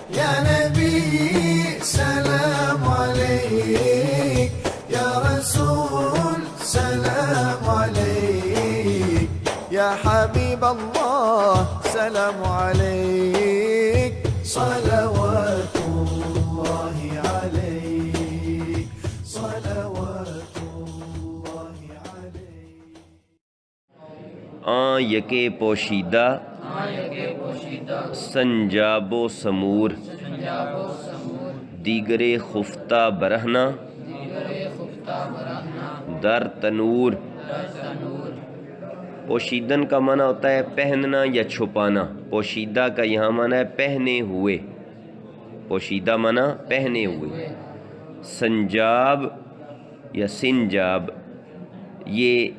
يا نبي سلام عليك، يا رسول سلام عليك، يا حبيب الله سلام عليك، صلوات الله عليك، صلوات الله عليك. یکے پوشیدہ سنجاب و سمور، دیگر خفتہ برہنہ در تنور. پوشیدن کا معنی ہوتا ہے پہننا یا چھپانا. پوشیدہ کا یہاں معنی ہے پہنے ہوئے. پوشیدہ معنی پہنے ہوئے. سنجاب یا سنجاب یہ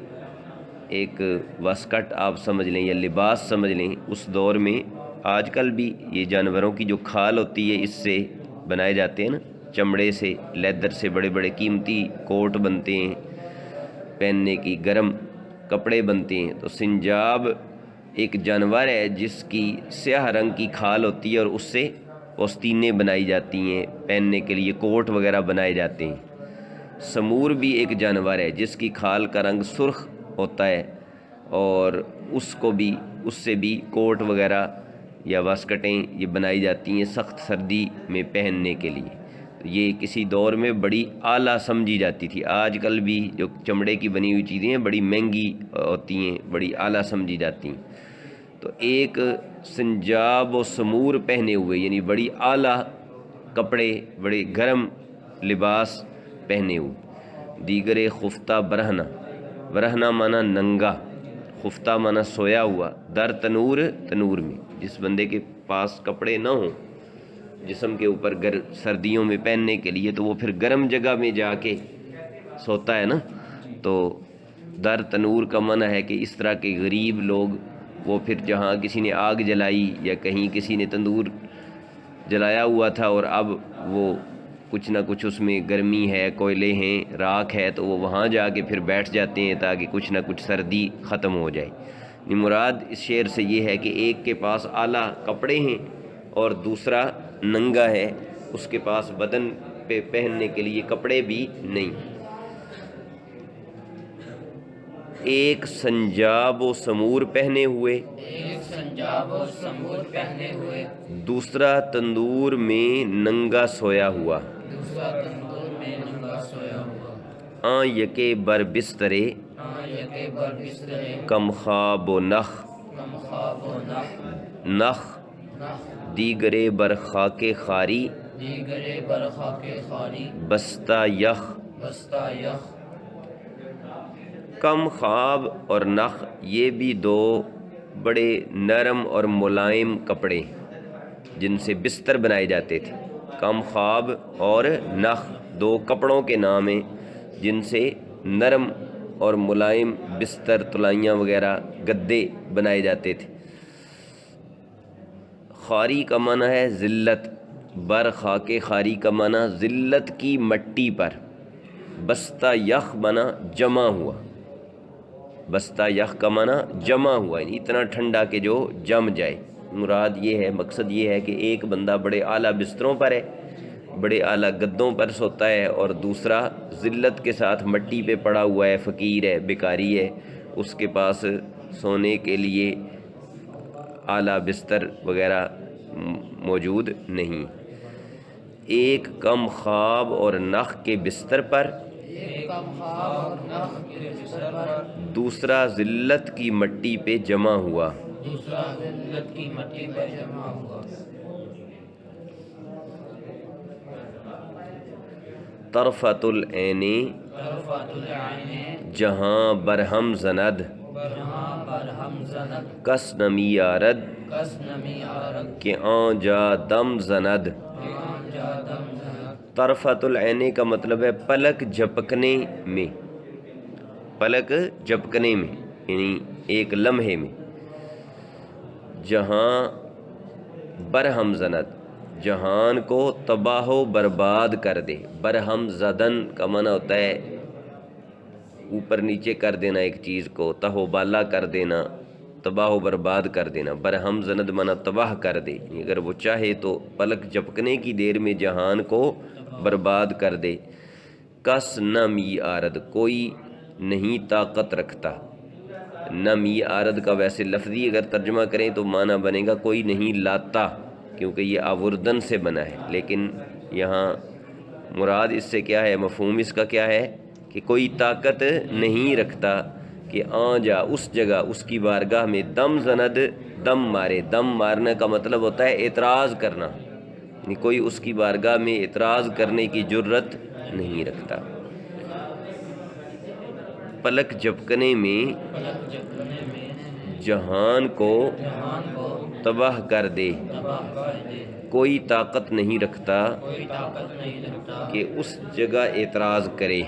ایک واسکٹ آپ سمجھ لیں یا لباس سمجھ لیں. اس دور میں آج کل بھی یہ جانوروں کی جو کھال ہوتی ہے اس سے بنائے جاتے ہیں نا، چمڑے سے، لیدر سے بڑے بڑے قیمتی کوٹ بنتے ہیں پہننے کی، گرم کپڑے بنتے ہیں. تو سنجاب ایک جانور ہے جس کی سیاہ رنگ کی کھال ہوتی ہے اور اس سے پوستینیں بنائی جاتی ہیں، پہننے کے لیے کوٹ وغیرہ بنائے جاتے ہیں. سمور بھی ایک جانور ہے جس کی کھال کا رنگ سرخ ہوتا ہے اور اس سے بھی کوٹ وغیرہ یا واسکٹیں یہ بنائی جاتی ہیں سخت سردی میں پہننے کے لیے. یہ کسی دور میں بڑی اعلیٰ سمجھی جاتی تھی. آج کل بھی جو چمڑے کی بنی ہوئی چیزیں ہیں بڑی مہنگی ہوتی ہیں، بڑی اعلیٰ سمجھی جاتی ہیں. تو ایک سنجاب و سمور پہنے ہوئے یعنی بڑی اعلیٰ کپڑے، بڑے گرم لباس پہنے ہوئے. دیگر خفتہ برہنہ، برہنہ معنی ننگا، خفتہ معنی سویا ہوا. در تنور، تنور میں. جس بندے کے پاس کپڑے نہ ہوں جسم کے اوپر سردیوں میں پہننے کے لیے تو وہ پھر گرم جگہ میں جا کے سوتا ہے نا. تو در تنور کا معنی ہے کہ اس طرح کے غریب لوگ وہ پھر جہاں کسی نے آگ جلائی یا کہیں کسی نے تندور جلایا ہوا تھا اور اب وہ کچھ نہ کچھ اس میں گرمی ہے، کوئلے ہیں، راکھ ہے، تو وہ وہاں جا کے پھر بیٹھ جاتے ہیں تاکہ کچھ نہ کچھ سردی ختم ہو جائے. مراد اس شعر سے یہ ہے کہ ایک کے پاس اعلیٰ کپڑے ہیں اور دوسرا ننگا ہے، اس کے پاس بدن پہ پہننے کے لیے کپڑے بھی نہیں. ایک سنجاب و سمور پہنے ہوئے، دوسرا تندور میں ننگا سویا ہوا. یکے بر بسترے کم خواب و نخ، نخ دیگرے بر خاک خاری بستہ یخ. کم خواب اور نخ یہ بھی دو بڑے نرم اور ملائم کپڑے جن سے بستر بنائے جاتے تھے. کم خواب اور نخ دو کپڑوں کے نام ہیں جن سے نرم اور ملائم بستر، طلائیاں وغیرہ، گدے بنائے جاتے تھے. خاری کا معنی ہے ذلت. بر خاک خاری کا معنی ذلت کی مٹی پر. بستہ یخ معنی جمع ہوا. بستہ یخ کا معنی جمع ہوا یعنی اتنا ٹھنڈا کہ جو جم جائے. مراد یہ ہے، مقصد یہ ہے کہ ایک بندہ بڑے اعلیٰ بستروں پر ہے، بڑے اعلیٰ گدوں پر سوتا ہے اور دوسرا ذلت کے ساتھ مٹی پہ پڑا ہوا ہے، فقیر ہے، بیکاری ہے، اس کے پاس سونے کے لیے اعلیٰ بستر وغیرہ موجود نہیں. ایک کم خواب اور نخ کے بستر پر، دوسرا ذلت کی مٹی پہ جمع ہوا. طرفۃ العین جہاں برہم زند، کس نمی آرد کہ آن جا دم زند. طرفۃ العین کا مطلب ہے پلک جھپکنے میں، پلک جھپکنے میں یعنی ایک لمحے میں. جہاں برہم زند جہان کو تباہ و برباد کر دے. برہم زدن کا معنی ہوتا ہے اوپر نیچے کر دینا ایک چیز کو، تہو بالا کر دینا، تباہ و برباد کر دینا، برہم زند مانا تباہ کر دے، اگر وہ چاہے تو پلک جھپکنے کی دیر میں جہان کو برباد کر دے۔ کس نہ می آرد، کوئی نہیں طاقت رکھتا، نہ می آرد کا ویسے لفظی اگر ترجمہ کریں تو معنی بنے گا کوئی نہیں لاتا، کیونکہ یہ آوردن سے بنا ہے، لیکن یہاں مراد اس سے کیا ہے، مفہوم اس کا کیا ہے کہ کوئی طاقت نہیں رکھتا کہ آ جا اس جگہ اس کی بارگاہ میں دم زند دم مارے۔ دم مارنے کا مطلب ہوتا ہے اعتراض کرنا، یعنی کوئی اس کی بارگاہ میں اعتراض کرنے کی جرت نہیں رکھتا۔ پلک جھپکنے میں جہان کو تباہ کر دے، کوئی طاقت نہیں رکھتا کہ اس جگہ اعتراض کرے۔